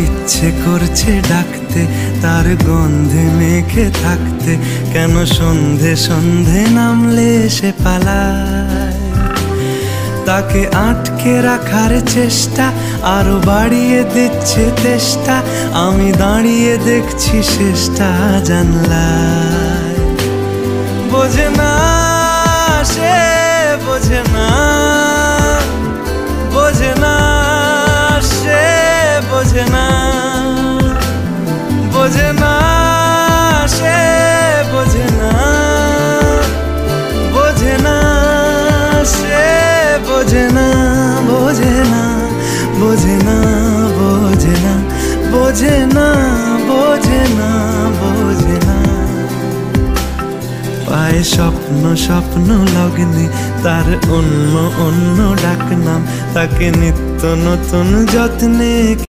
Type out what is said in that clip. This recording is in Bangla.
ইচ্ছে করছে ডাকতে, তার গন্ধে মেখে থাকতে, কেন সন্ধে সন্ধে নামলে সে পালায়। তাকে আটকে রাখার চেষ্টা আরো বাড়িয়ে দিচ্ছে তেষ্টা, আমি দাঁড়িয়ে দেখছি শেষটা জানলায়। বোঝে না সে, বোঝে না, বোঝে না সে, বোঝে না, বোঝে না সে, বোঝে না, বোঝে না সে, বোঝে না, বোঝে না, বোঝে না, বোঝে না, বোঝে না, বোঝে না, বোঝে না। পায়ে স্বপ্ন স্বপ্ন লগ্নে তার অন্য অন্য ডাকনাম, তাকে নিত্য নতুন যত্নে